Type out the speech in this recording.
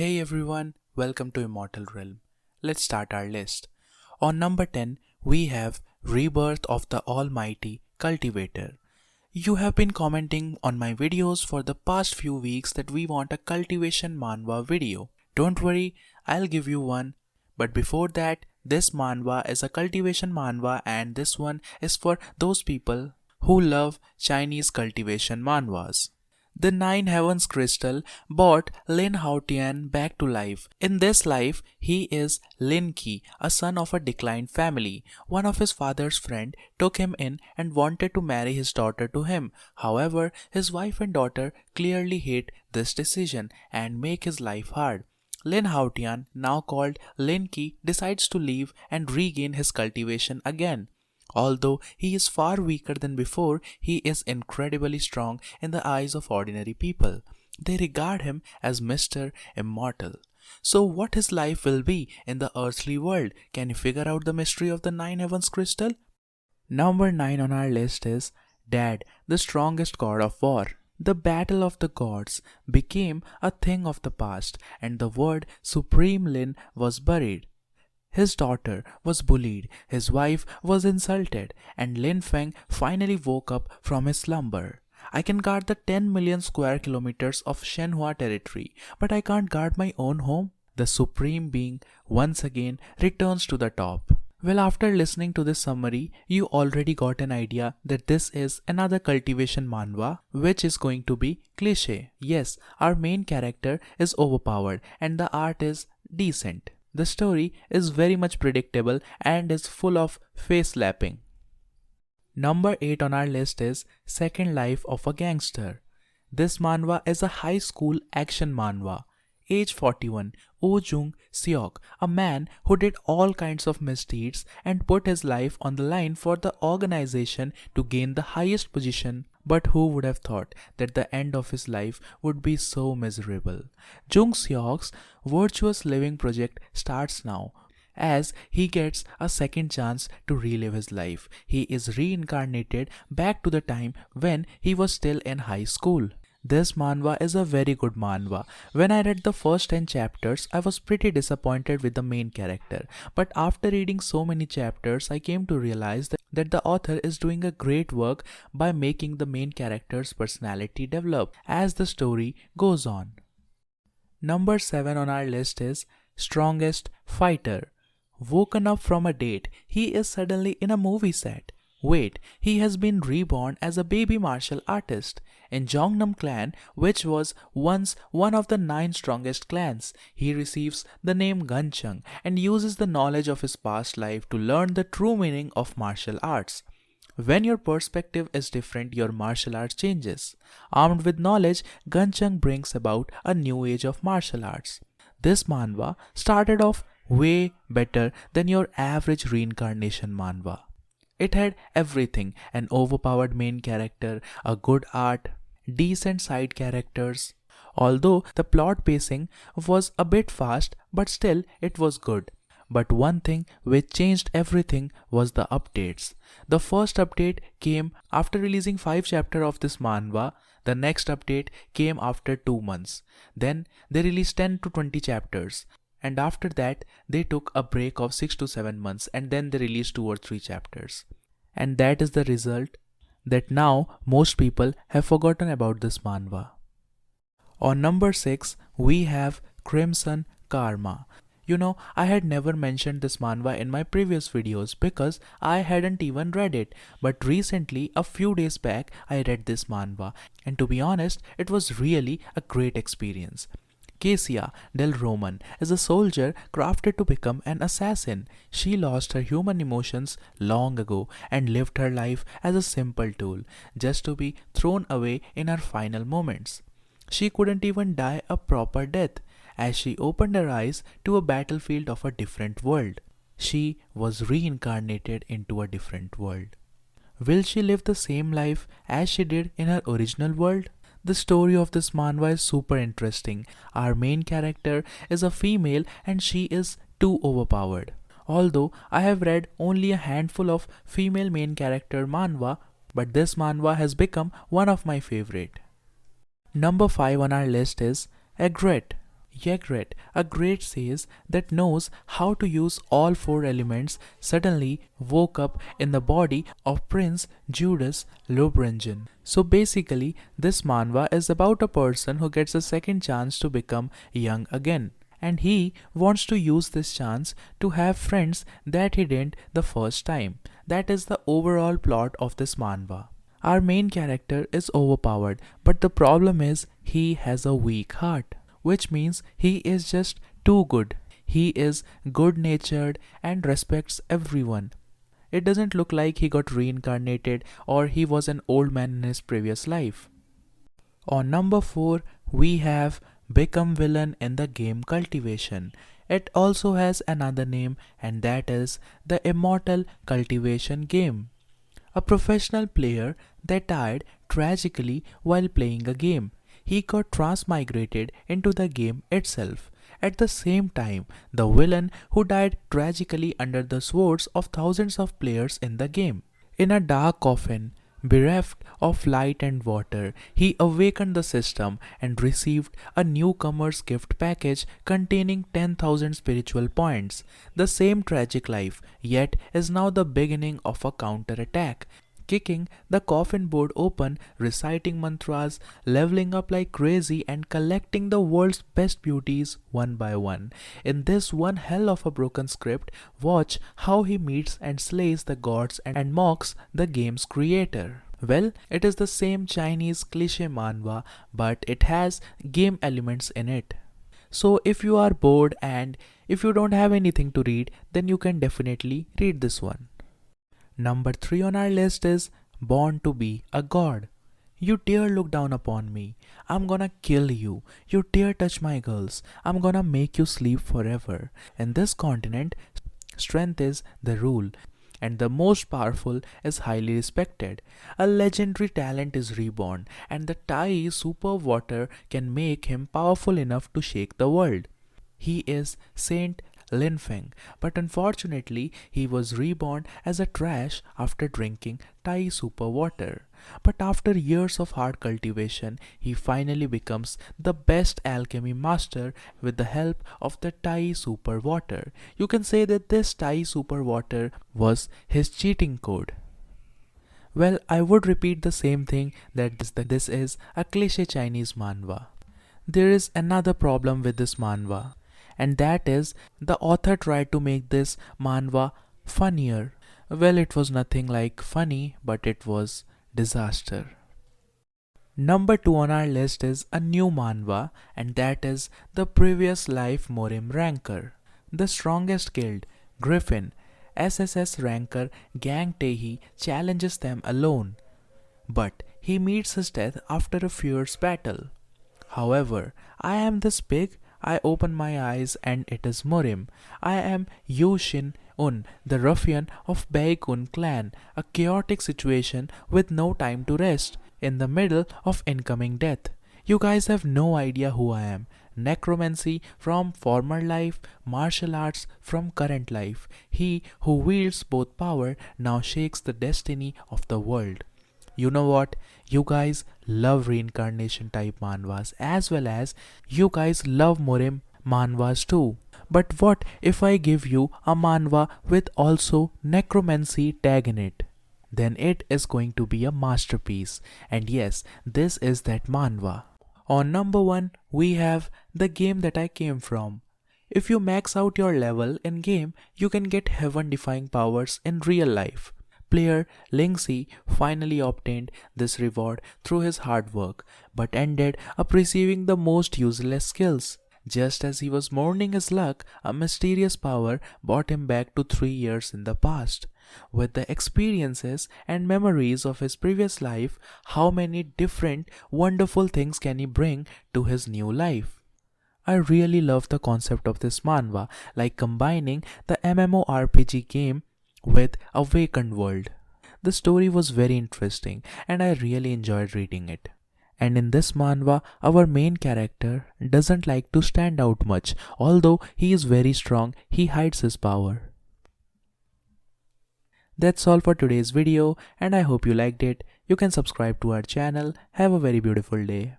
Hey everyone, welcome to Immortal Realm. Let's start our list. On number 10, we have Rebirth of the Almighty Cultivator. You have been commenting on my videos for the past few weeks that we want a cultivation manhwa video. Don't worry, I'll give you one. But before that, this manhwa is a cultivation manhwa and this one is for those people who love Chinese cultivation manhwas. The Nine Heavens Crystal brought Lin Haotian back to life. In this life, he is Lin Qi, a son of a declined family. One of his father's friend took him in and wanted to marry his daughter to him. However, his wife and daughter clearly hate this decision and make his life hard. Lin Haotian, now called Lin Qi, decides to leave and regain his cultivation again. Although he is far weaker than before, he is incredibly strong in the eyes of ordinary people. They regard him as Mr. Immortal. So what his life will be in the earthly world? Can you figure out the mystery of the Nine Heavens Crystal? Number 9 on our list is Dad, the strongest god of war. The battle of the gods became a thing of the past and the word Supreme Lin was buried. His daughter was bullied, his wife was insulted, and Lin Feng finally woke up from his slumber. I can guard the 10 million square kilometers of Shenhua territory, but I can't guard my own home. The Supreme Being once again returns to the top. Well, after listening to this summary, you already got an idea that this is another cultivation manhwa, which is going to be cliché. Yes, our main character is overpowered and the art is decent. The story is very much predictable and is full of face slapping. Number 8 on our list is Second Life of a Gangster. This manhwa is a high school action manhwa. Age 41, Oh Jung Seok, a man who did all kinds of misdeeds and put his life on the line for the organization to gain the highest position. But who would have thought that the end of his life would be so miserable? Jung Seok's virtuous living project starts now. As he gets a second chance to relive his life, he is reincarnated back to the time when he was still in high school. This manhwa is a very good manhwa. When I read the first 10 chapters, I was pretty disappointed with the main character. But after reading so many chapters, I came to realize that the author is doing a great work by making the main character's personality develop as the story goes on. Number 7 on our list is Strongest Fighter. Woken up from a date, he is suddenly in a movie set. Wait, he has been reborn as a baby martial artist. In Jongnam clan, which was once one of the 9 strongest clans, he receives the name Gancheng and uses the knowledge of his past life to learn the true meaning of martial arts. When your perspective is different, your martial arts changes. Armed with knowledge, Gancheng brings about a new age of martial arts. This manhwa started off way better than your average reincarnation manhwa. It had everything, an overpowered main character, a good art, decent side characters. Although the plot pacing was a bit fast, but still it was good. But one thing which changed everything was the updates. The first update came after releasing 5 chapters of this manhwa. The next update came after 2 months. Then they released 10 to 20 chapters. And after that, they took a break of 6 to 7 months and then they released 2 or 3 chapters. And that is the result that now most people have forgotten about this manhwa. On number 6, we have Crimson Karma. You know, I had never mentioned this manhwa in my previous videos because I hadn't even read it. But recently, a few days back, I read this manhwa. And to be honest, it was really a great experience. Cassia Del Roman is a soldier crafted to become an assassin. She lost her human emotions long ago and lived her life as a simple tool, just to be thrown away in her final moments. She couldn't even die a proper death, as she opened her eyes to a battlefield of a different world. She was reincarnated into a different world. Will she live the same life as she did in her original world? The story of this manhwa is super interesting. Our main character is a female and she is too overpowered. Although I have read only a handful of female main character manhwa, but this manhwa has become one of my favorite. Number 5 on our list is Ygrit. Ygrit, a great sage that knows how to use all four elements, suddenly woke up in the body of Prince Judas Lobrengen. So basically, this manhwa is about a person who gets a second chance to become young again. And he wants to use this chance to have friends that he didn't the first time. That is the overall plot of this manhwa. Our main character is overpowered, but the problem is he has a weak heart, which means he is just too good. He is good natured and respects everyone. It doesn't look like he got reincarnated or he was an old man in his previous life. On number 4, we have Become Villain in the game Cultivation. It also has another name, and that is the Immortal Cultivation game. A professional player that died tragically while playing a game. He got transmigrated into the game itself. At the same time, the villain who died tragically under the swords of thousands of players in the game. In a dark coffin, bereft of light and water, he awakened the system and received a newcomer's gift package containing 10,000 spiritual points. The same tragic life, yet is now the beginning of a counterattack. Kicking the coffin board open, reciting mantras, leveling up like crazy, and collecting the world's best beauties one by one. In this one hell of a broken script, watch how he meets and slays the gods and mocks the game's creator. Well, it is the same Chinese cliche manhwa, but it has game elements in it. So if you are bored and if you don't have anything to read, then you can definitely read this one. Number 3 on our list is Born to be a God. You dare look down upon me. I'm gonna kill you. You dare touch my girls. I'm gonna make you sleep forever. In this continent, strength is the rule, and the most powerful is highly respected. A legendary talent is reborn, and the Tai super water can make him powerful enough to shake the world. He is Saint Linfeng, but unfortunately he was reborn as a trash after drinking Tai super water. But after years of hard cultivation, he finally becomes the best alchemy master with the help of the Tai super water. You can say that this Tai super water was his cheating code. Well, I would repeat the same thing, that this is a cliche Chinese manhwa. There is another problem with this manhwa, and that is the author tried to make this manhwa funnier. Well, it was nothing like funny, but it was disaster. Number 2 on our list is a new manhwa, and that is the Previous Life Morim Rancor. The strongest guild, Griffin, SSS Rancor Gang Tehi challenges them alone, but he meets his death after a fierce battle. However, I am this big. I open my eyes and it is Murim. I am Yushin Un, the ruffian of Baekun clan, a chaotic situation with no time to rest, in the middle of incoming death. You guys have no idea who I am. Necromancy from former life, martial arts from current life. He who wields both power now shakes the destiny of the world. You know what? You guys love reincarnation type manhwas, as well as you guys love Murim manhwas too. But what if I give you a manhwa with also necromancy tag in it? Then it is going to be a masterpiece. And yes, this is that manhwa. On number 1, we have the game that I came from. If you max out your level in game, you can get heaven-defying powers in real life. Player Lingxi finally obtained this reward through his hard work, but ended up receiving the most useless skills. Just as he was mourning his luck, a mysterious power brought him back to 3 years in the past. With the experiences and memories of his previous life, how many different wonderful things can he bring to his new life? I really love the concept of this manhwa, like combining the MMORPG game with a vacant world. The story was very interesting and I really enjoyed reading it. And in this manhwa, our main character doesn't like to stand out much. Although he is very strong, he hides his power. That's all for today's video and I hope you liked it. You can subscribe to our channel. Have a very beautiful day.